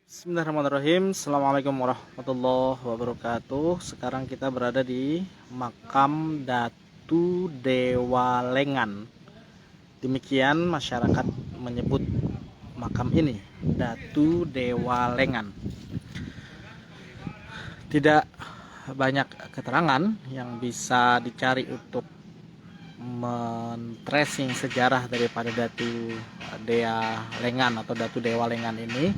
Bismillahirrahmanirrahim. Assalamualaikum warahmatullahi wabarakatuh. Sekarang kita berada di makam Datu Dewa Lengan. Demikian masyarakat menyebut makam ini, Datu Dewa Lengan. Tidak banyak keterangan yang bisa dicari untuk men-tracing sejarah daripada Datu Dewa Lengan atau Datu Dewa Lengan ini.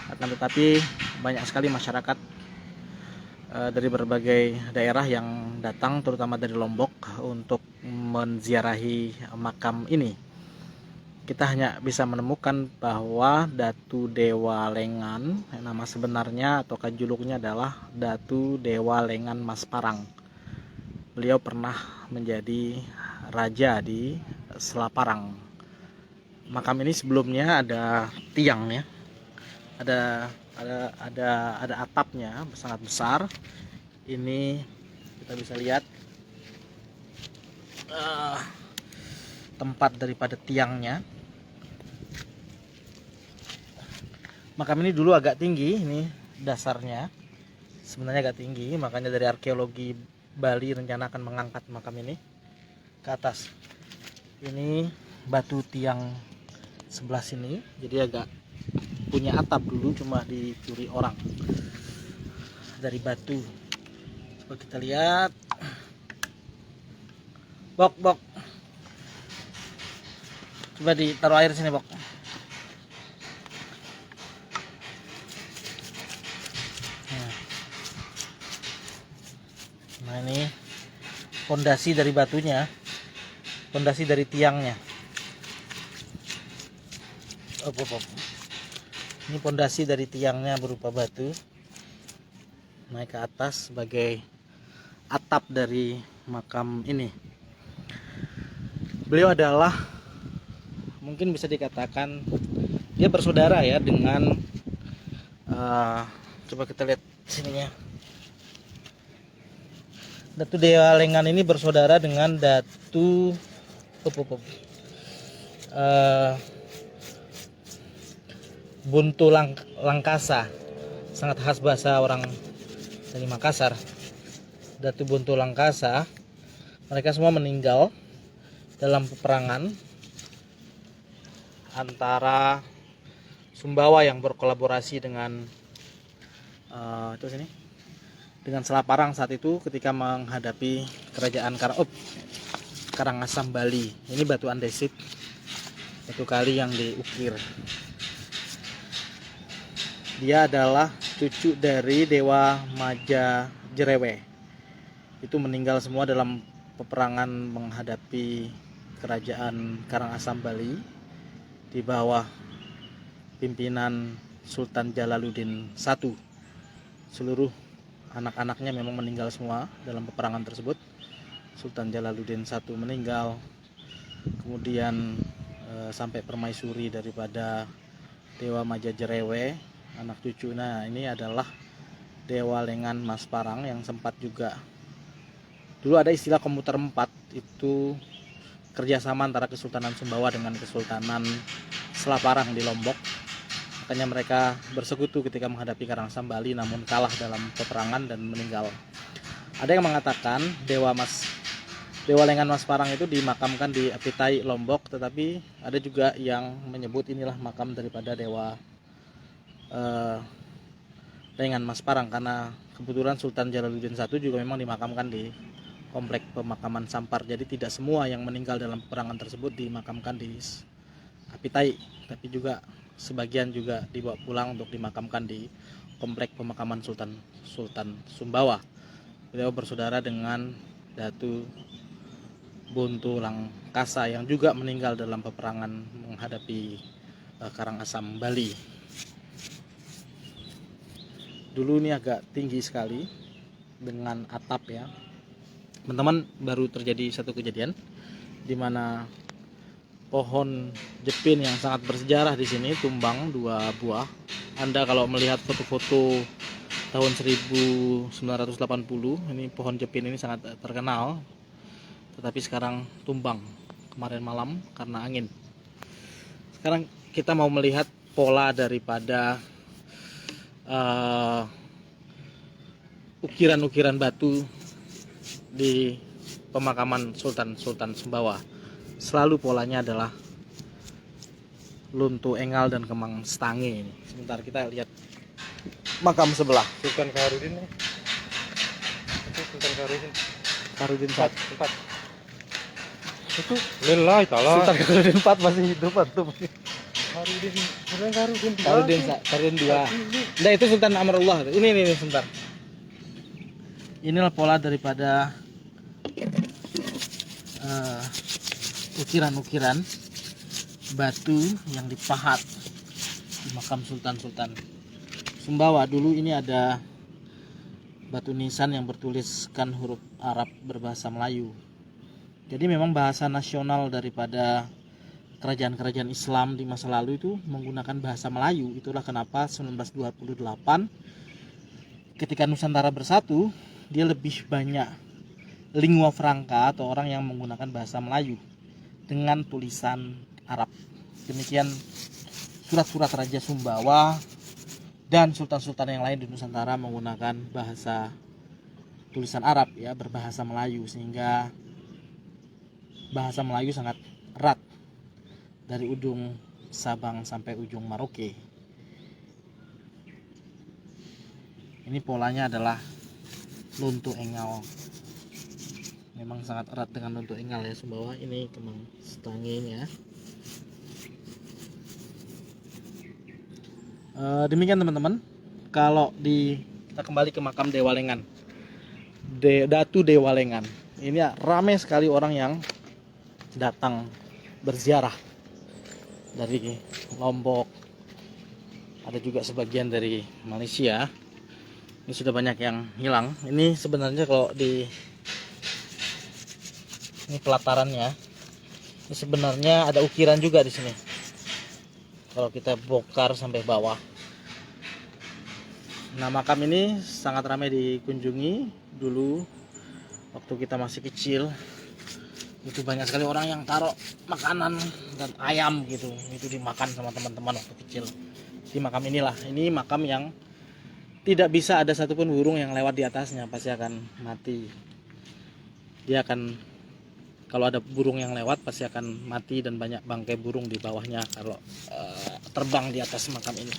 Akan tetapi banyak sekali masyarakat dari berbagai daerah yang datang, terutama dari Lombok, untuk menziarahi makam ini. Kita hanya bisa menemukan bahwa Datu Dewa Lengan, nama sebenarnya atau julukannya adalah Datu Dewa Lengan Mas Parang. Beliau pernah menjadi raja di Selaparang. Makam ini sebelumnya ada tiangnya, ada atapnya sangat besar. Ini kita bisa lihat tempat daripada tiangnya. Makam ini dulu agak tinggi, ini dasarnya sebenarnya agak tinggi, makanya dari arkeologi Bali rencana akan mengangkat makam ini ke atas. Ini batu tiang sebelah sini, jadi agak punya atap dulu, cuma dicuri orang dari batu. Coba kita lihat. Bok coba ditaruh air sini, Bok. Nah, ini fondasi dari batunya, fondasi dari tiangnya. Ini fondasi dari tiangnya berupa batu, naik ke atas sebagai atap dari makam ini. Beliau adalah, mungkin bisa dikatakan dia bersaudara ya dengan coba kita lihat sininya. Datu Dewa Lengan ini bersaudara dengan Datu Buntu Langkasa, sangat khas bahasa orang dari Makassar. Datu Buntu Langkasa, mereka semua meninggal dalam peperangan antara Sumbawa yang berkolaborasi dengan dengan Selaparang saat itu ketika menghadapi kerajaan Karangasem Bali. Ini batu andesit, batu kali yang diukir. Dia adalah cucu dari Dewa Maja Jerewe. Itu meninggal semua dalam peperangan menghadapi kerajaan Karangasem Bali di bawah pimpinan Sultan Jalaluddin I. Seluruh anak-anaknya memang meninggal semua dalam peperangan tersebut. Sultan Jalaluddin I meninggal, kemudian sampai permaisuri daripada Dewa Maja Jerewe, anak cucu. Nah, ini adalah Dewa Lengan Mas Parang yang sempat juga dulu ada istilah komuter 4, itu kerjasama antara Kesultanan Sumbawa dengan Kesultanan Selaparang di Lombok. Makanya mereka bersekutu ketika menghadapi Karangasem Bali, namun kalah dalam peperangan dan meninggal. Ada yang mengatakan Dewa Lengan Mas Parang itu dimakamkan di Apitai, Lombok, tetapi ada juga yang menyebut inilah makam daripada Dewa Lengan Mas Parang, karena kebetulan Sultan Jalaluddin I juga memang dimakamkan di komplek pemakaman Sampar. Jadi tidak semua yang meninggal dalam peperangan tersebut dimakamkan di Apitai, tapi juga sebagian juga dibawa pulang untuk dimakamkan di komplek pemakaman Sultan Sumbawa. Beliau bersaudara dengan Datu Buntu Langkasa yang juga meninggal dalam peperangan menghadapi Karangasem Bali. Dulu ini agak tinggi sekali dengan atap ya. Teman-teman, baru terjadi satu kejadian di mana pohon jepin yang sangat bersejarah di sini tumbang 2 buah. Anda kalau melihat foto-foto tahun 1980, ini pohon jepin ini sangat terkenal, tetapi sekarang tumbang kemarin malam karena angin. Sekarang kita mau melihat pola daripada ukiran-ukiran batu di pemakaman Sultan Sumbawa. Selalu polanya adalah luntu engal dan kemang stange ini. Sebentar kita lihat makam sebelah. Sultan Kaharudin nih. Itu Sultan Kaharudin. Kaharudin 4. Itu lillahi ta'ala. Sultan Kaharudin 4 masih hidup antum. Kaharudin 2. Kaharudin 2. Nah, itu Sultan Amrullah. Ini sebentar. Inilah pola daripada ukiran-ukiran batu yang dipahat di makam Sultan Sumbawa. Dulu ini ada batu nisan yang bertuliskan huruf Arab berbahasa Melayu. Jadi memang bahasa nasional daripada kerajaan-kerajaan Islam di masa lalu itu menggunakan bahasa Melayu. Itulah kenapa 1928 ketika Nusantara bersatu, dia lebih banyak lingua franca atau orang yang menggunakan bahasa Melayu dengan tulisan Arab. Demikian surat-surat Raja Sumbawa dan sultan-sultan yang lain di Nusantara menggunakan bahasa tulisan Arab, ya, berbahasa Melayu, sehingga bahasa Melayu sangat erat dari ujung Sabang sampai ujung Merauke. Ini polanya adalah luntu engal. Memang sangat erat dengan luntu engal ya Sumbawa. Ini kemang stanginya. Demikian teman-teman. Kalau kita kembali ke makam Dewa Lengan, Datu Dewa Lengan. Ini ya, ramai sekali orang yang datang berziarah dari Lombok. Ada juga sebagian dari Malaysia. Ini sudah banyak yang hilang. Ini sebenarnya kalau ini pelatarannya. Ini sebenarnya ada ukiran juga di sini. Kalau kita bongkar sampai bawah. Nah, makam ini sangat ramai dikunjungi dulu waktu kita masih kecil. Itu banyak sekali orang yang taruh makanan dan ayam gitu. Itu dimakan sama teman-teman waktu kecil. Di makam inilah. Ini makam yang tidak bisa ada satupun burung yang lewat di atasnya, pasti akan mati. Dia akan, kalau ada burung yang lewat pasti akan mati, dan banyak bangkai burung di bawahnya kalau terbang di atas makam ini.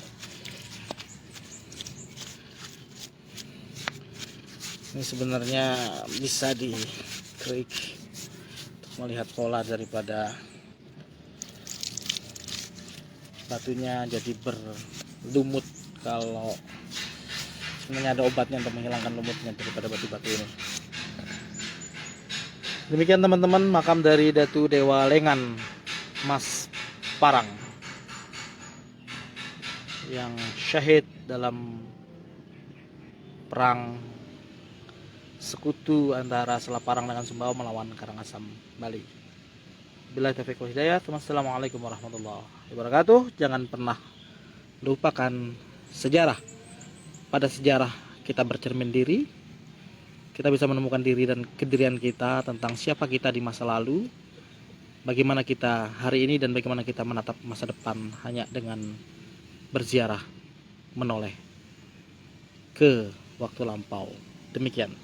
Ini sebenarnya bisa diklik untuk melihat pola daripada batunya jadi berlumut. Kalau sebenarnya ada obatnya untuk menghilangkan lumutnya daripada batu-batu ini. Demikian teman-teman, makam dari Datu Dewa Lengan Mas Parang yang syahid dalam perang sekutu antara Selaparang dengan Sumbawa melawan Karangasem, Bali. Bila taufiq wal hidayah. Wassalamualaikum warahmatullahi wabarakatuh. Jangan pernah lupakan sejarah. Pada sejarah kita bercermin diri, kita bisa menemukan diri dan kedirian kita tentang siapa kita di masa lalu, bagaimana kita hari ini, dan bagaimana kita menatap masa depan hanya dengan berziarah, menoleh ke waktu lampau. Demikian.